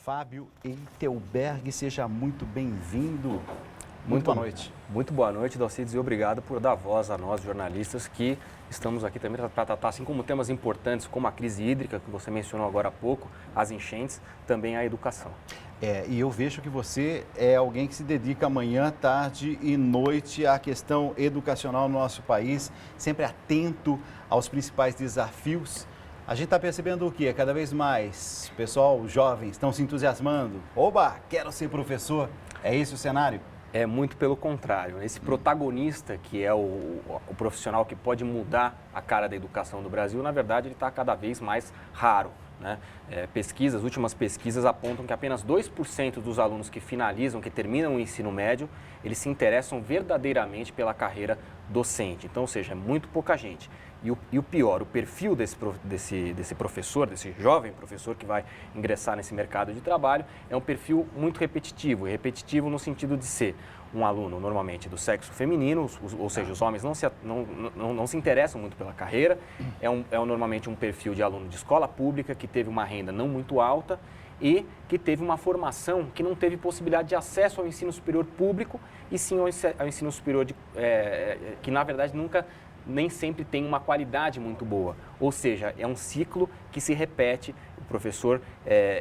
Fábio Eitelberg, seja muito bem-vindo. Muito boa noite. Muito boa noite, Dalcides, e obrigado por dar voz a nós, jornalistas, que estamos aqui também para tratar, assim como temas importantes como a crise hídrica, que você mencionou agora há pouco, as enchentes, também a educação. E eu vejo que você é alguém que se dedica manhã, tarde e noite à questão educacional no nosso país, sempre atento aos principais desafios. A gente está percebendo o quê? Cada vez mais, pessoal, os jovens estão se entusiasmando. Oba, quero ser professor. É esse o cenário? É muito pelo contrário. Esse protagonista, que é o profissional que pode mudar a cara da educação do Brasil, na verdade, ele está cada vez mais raro, né? Últimas pesquisas apontam que apenas 2% dos alunos que finalizam, que terminam o ensino médio, eles se interessam verdadeiramente pela carreira docente. Então, ou seja, é muito pouca gente. E o pior, o perfil desse professor, desse jovem professor que vai ingressar nesse mercado de trabalho, é um perfil muito repetitivo. E repetitivo no sentido de ser um aluno normalmente do sexo feminino, ou seja, os homens não se interessam muito pela carreira. Normalmente um perfil de aluno de escola pública que teve uma renda não muito alta e que teve uma formação que não teve possibilidade de acesso ao ensino superior público e sim ao ensino superior que na verdade nem sempre tem uma qualidade muito boa. Ou seja, é um ciclo que se repete. O professor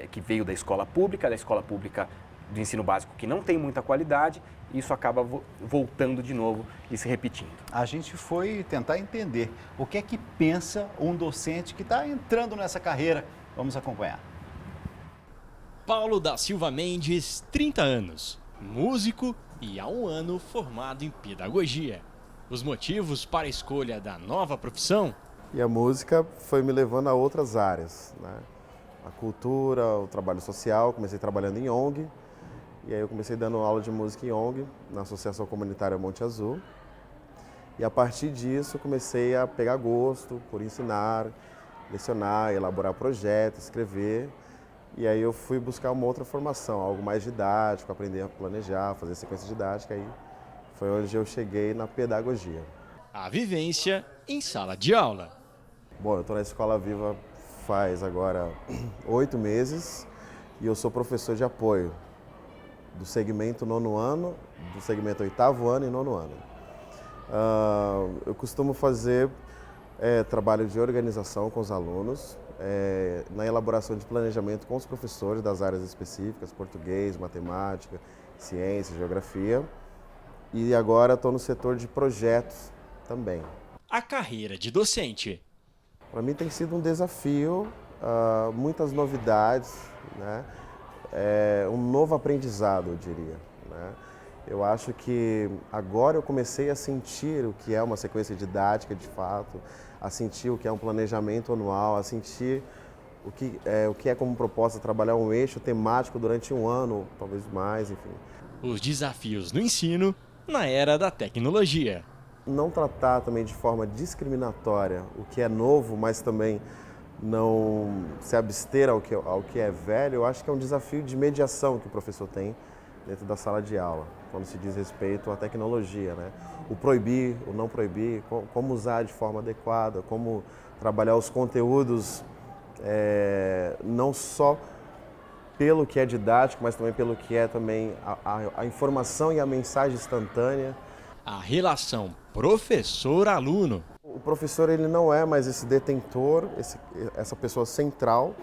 que veio da escola pública do ensino básico que não tem muita qualidade, isso acaba voltando de novo e se repetindo. A gente foi tentar entender o que é que pensa um docente que está entrando nessa carreira. Vamos acompanhar. Paulo da Silva Mendes, 30 anos, músico e há um ano formado em pedagogia. Os motivos para a escolha da nova profissão? E a música foi me levando a outras áreas, né? A cultura, o trabalho social, comecei trabalhando em ONG, e aí eu comecei dando aula de música em ONG, na Associação Comunitária Monte Azul. E a partir disso comecei a pegar gosto por ensinar, lecionar, elaborar projetos, escrever. E aí eu fui buscar uma outra formação, algo mais didático, aprender a planejar, fazer sequência didática. Aí foi onde eu cheguei na pedagogia. A vivência em sala de aula. Bom, eu estou na Escola Viva faz agora 8 meses e eu sou professor de apoio do segmento 9º ano, do segmento 8º ano e 9º ano. Eu costumo fazer trabalho de organização com os alunos, na elaboração de planejamento com os professores das áreas específicas, português, matemática, ciência, geografia. E agora estou no setor de projetos também. A carreira de docente. Para mim tem sido um desafio, muitas novidades, né? Um novo aprendizado, eu diria, né? Eu acho que agora eu comecei a sentir o que é uma sequência didática de fato, a sentir o que é um planejamento anual, a sentir o que é como proposta trabalhar um eixo temático durante um ano, talvez mais, enfim. Os desafios no ensino na era da tecnologia. Não tratar também de forma discriminatória o que é novo, mas também não se abster ao que é velho, eu acho que é um desafio de mediação que o professor tem dentro da sala de aula, quando se diz respeito à tecnologia, né? O proibir, o não proibir, como usar de forma adequada, como trabalhar os conteúdos não só pelo que é didático, mas também pelo que é também a informação e a mensagem instantânea. A relação professor-aluno. O professor ele não é mais esse detentor, essa pessoa central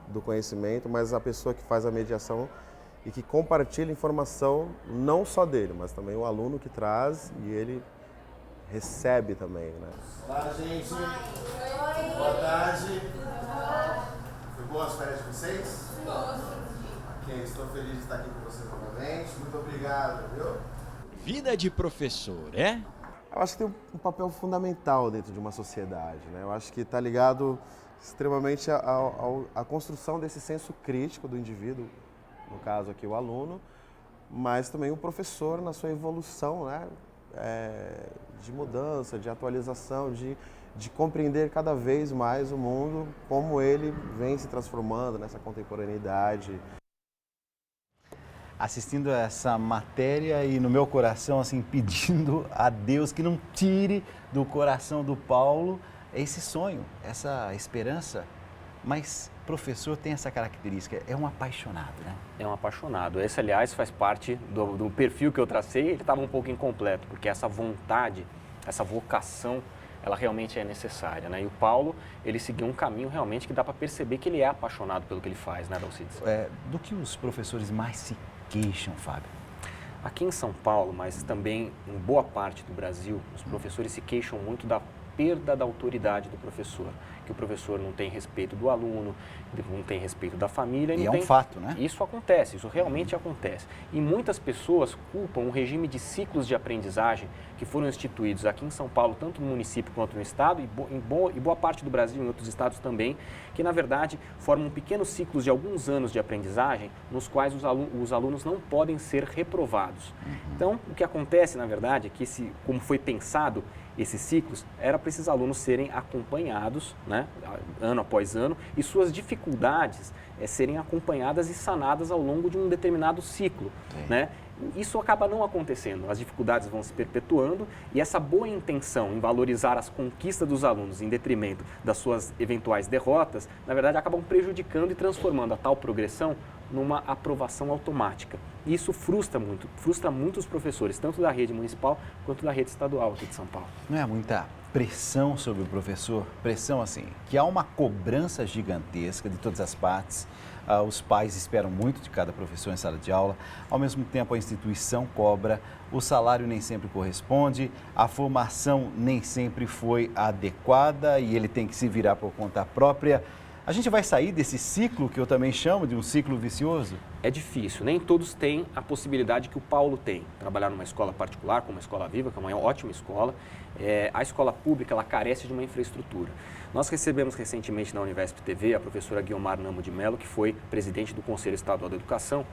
do conhecimento, mas a pessoa que faz a mediação e que compartilha informação não só dele, mas também o aluno que traz e ele recebe também, né? Olá, gente. Oi. Boa tarde. Foi boa as férias de vocês? Ok, estou feliz de estar aqui com vocês novamente. Muito obrigado, viu? Vida de professor, Eu acho que tem um papel fundamental dentro de uma sociedade, né? Eu acho que está ligado extremamente à construção desse senso crítico do indivíduo, no caso aqui o aluno, mas também o professor na sua evolução, né? De mudança, de atualização, de compreender cada vez mais o mundo, como ele vem se transformando nessa contemporaneidade. Assistindo a essa matéria e no meu coração, assim, pedindo a Deus que não tire do coração do Paulo esse sonho, essa esperança mas professor tem essa característica, é um apaixonado, né? É um apaixonado. Esse, aliás, faz parte do perfil que eu tracei, ele estava um pouco incompleto, porque essa vontade, essa vocação, ela realmente é necessária, né? E o Paulo, ele seguiu um caminho realmente que dá para perceber que ele é apaixonado pelo que ele faz, né, Dalcides? Do que os professores mais se queixam, Fábio? Aqui em São Paulo, mas também em boa parte do Brasil, os professores se queixam muito da perda da autoridade do professor, que o professor não tem respeito do aluno, não tem respeito da família. E é um fato, né? Isso acontece, isso realmente acontece. E muitas pessoas culpam o regime de ciclos de aprendizagem que foram instituídos aqui em São Paulo, tanto no município quanto no estado, e boa parte do Brasil, em outros estados também, que na verdade formam pequenos ciclos de alguns anos de aprendizagem, nos quais os alunos não podem ser reprovados. Então, o que acontece, na verdade, é que, como foi pensado esses ciclos, era para esses alunos serem acompanhados, né, ano após ano, e suas dificuldades serem acompanhadas e sanadas ao longo de um determinado ciclo, né? Isso acaba não acontecendo, as dificuldades vão se perpetuando e essa boa intenção em valorizar as conquistas dos alunos em detrimento das suas eventuais derrotas, na verdade acabam prejudicando e transformando a tal progressão numa aprovação automática. E isso frustra muito os professores, tanto da rede municipal quanto da rede estadual aqui de São Paulo. Não é muita pressão sobre o professor? Pressão assim, que há uma cobrança gigantesca de todas as partes. Os pais esperam muito de cada professor em sala de aula, ao mesmo tempo a instituição cobra, o salário nem sempre corresponde, a formação nem sempre foi adequada e ele tem que se virar por conta própria. A gente vai sair desse ciclo que eu também chamo de um ciclo vicioso? É difícil, nem todos têm a possibilidade que o Paulo tem, trabalhar numa escola particular, como a Escola Viva, que é uma ótima escola. A escola pública, ela carece de uma infraestrutura. Nós recebemos recentemente na Univesp TV a professora Guiomar Namo de Mello, que foi presidente do Conselho Estadual da Educação,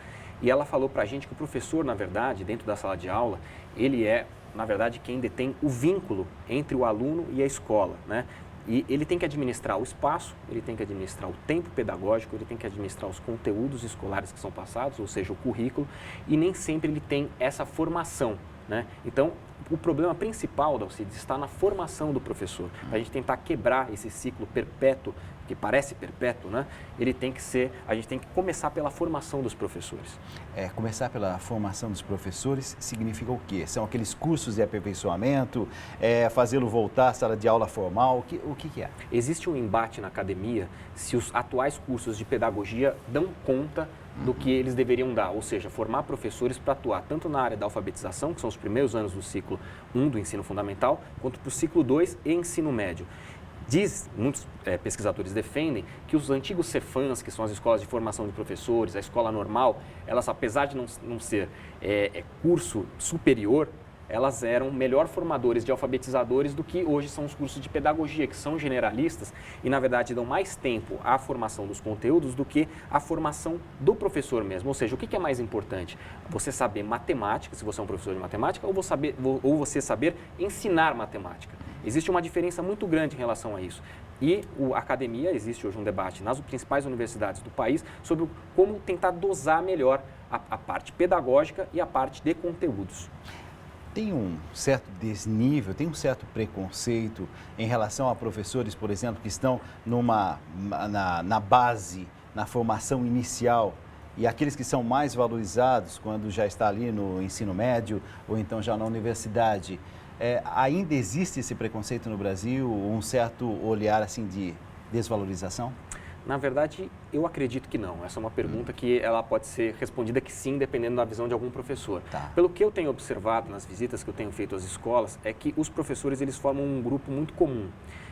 e ela falou para a gente que o professor, na verdade, dentro da sala de aula, ele é, na verdade, quem detém o vínculo entre o aluno e a escola, né? E ele tem que administrar o espaço, ele tem que administrar o tempo pedagógico, ele tem que administrar os conteúdos escolares que são passados, ou seja, o currículo, e nem sempre ele tem essa formação, né? Então, o problema principal, Dalcides, está na formação do professor. Para a gente tentar quebrar esse ciclo perpétuo, que parece perpétuo, né? A gente tem que começar pela formação dos professores. Começar pela formação dos professores significa o quê? São aqueles cursos de aperfeiçoamento, fazê-lo voltar à sala de aula formal, o que é? Existe um embate na academia se os atuais cursos de pedagogia dão conta do que eles deveriam dar, ou seja, formar professores para atuar tanto na área da alfabetização, que são os primeiros anos do ciclo 1 do ensino fundamental, quanto para o ciclo 2 e ensino médio. Muitos pesquisadores defendem que os antigos Cefams, que são as escolas de formação de professores, a escola normal, elas, apesar de não ser curso superior, elas eram melhor formadores de alfabetizadores do que hoje são os cursos de pedagogia, que são generalistas e, na verdade, dão mais tempo à formação dos conteúdos do que à formação do professor mesmo. Ou seja, o que é mais importante? Você saber matemática, se você é um professor de matemática, ou você saber ensinar matemática. Existe uma diferença muito grande em relação a isso. E a academia, existe hoje um debate nas principais universidades do país sobre como tentar dosar melhor a parte pedagógica e a parte de conteúdos. Tem um certo desnível, tem um certo preconceito em relação a professores, por exemplo, que estão na base, na formação inicial, e aqueles que são mais valorizados quando já está ali no ensino médio ou então já na universidade. Ainda existe esse preconceito no Brasil, um certo olhar assim de desvalorização? Na verdade, eu acredito que não. Essa é uma pergunta que ela pode ser respondida que sim, dependendo da visão de algum professor. Tá. Pelo que eu tenho observado nas visitas que eu tenho feito às escolas, é que os professores eles formam um grupo muito comum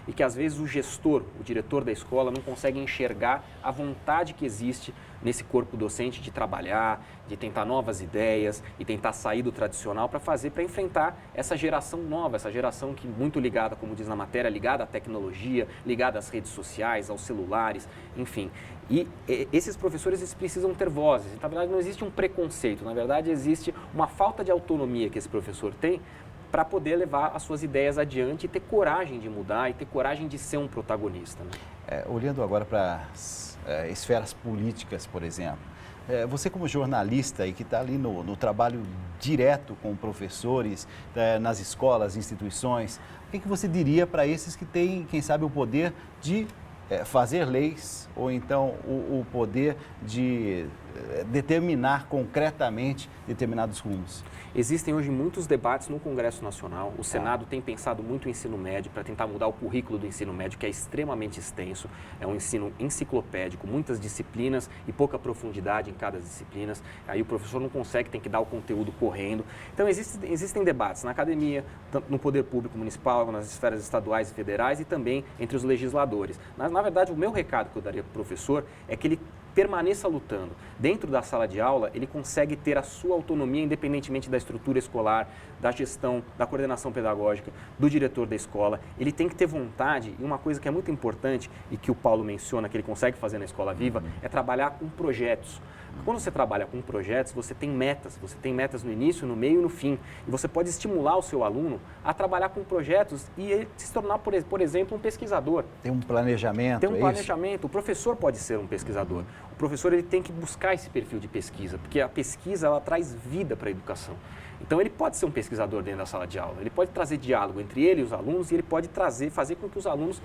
e que às vezes o gestor, o diretor da escola, não consegue enxergar a vontade que existe nesse corpo docente de trabalhar, de tentar novas ideias e tentar sair do tradicional para enfrentar essa geração nova, essa geração que muito ligada, como diz na matéria, ligada à tecnologia, ligada às redes sociais, aos celulares, enfim. E esses professores eles precisam ter vozes. Na verdade, não existe um preconceito, na verdade, existe uma falta de autonomia que esse professor tem para poder levar as suas ideias adiante e ter coragem de mudar e ter coragem de ser um protagonista, né? Olhando agora para as esferas políticas, por exemplo, você como jornalista e que está ali no trabalho direto com professores, nas escolas, instituições, o que você diria para esses que têm, quem sabe, o poder de fazer leis ou então o poder de determinar concretamente determinados rumos? Existem hoje muitos debates no Congresso Nacional. O Senado tem pensado muito em ensino médio para tentar mudar o currículo do ensino médio, que é extremamente extenso. É um ensino enciclopédico, muitas disciplinas e pouca profundidade em cada disciplina. Aí o professor não consegue, tem que dar o conteúdo correndo. Então existem debates na academia, no poder público municipal, nas esferas estaduais e federais e também entre os legisladores. Na verdade, o meu recado que eu daria para o professor é que ele permaneça lutando. Dentro da sala de aula, ele consegue ter a sua autonomia independentemente da estrutura escolar, da gestão, da coordenação pedagógica, do diretor da escola. Ele tem que ter vontade, e uma coisa que é muito importante e que o Paulo menciona, que ele consegue fazer na Escola Viva, é trabalhar com projetos. Quando você trabalha com projetos, você tem metas no início, no meio e no fim. E você pode estimular o seu aluno a trabalhar com projetos e ele se tornar, por exemplo, um pesquisador. Tem um planejamento, Tem um planejamento. O professor pode ser um pesquisador. O professor ele tem que buscar esse perfil de pesquisa, porque a pesquisa ela traz vida para a educação. Então ele pode ser um pesquisador dentro da sala de aula, ele pode trazer diálogo entre ele e os alunos e ele pode fazer com que os alunos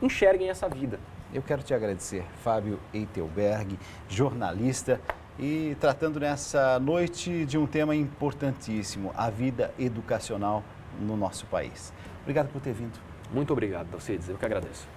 enxerguem essa vida. Eu quero te agradecer, Fábio Eitelberg, jornalista, e tratando nessa noite de um tema importantíssimo, a vida educacional no nosso país. Obrigado por ter vindo. Muito obrigado, Alcides. Eu que agradeço.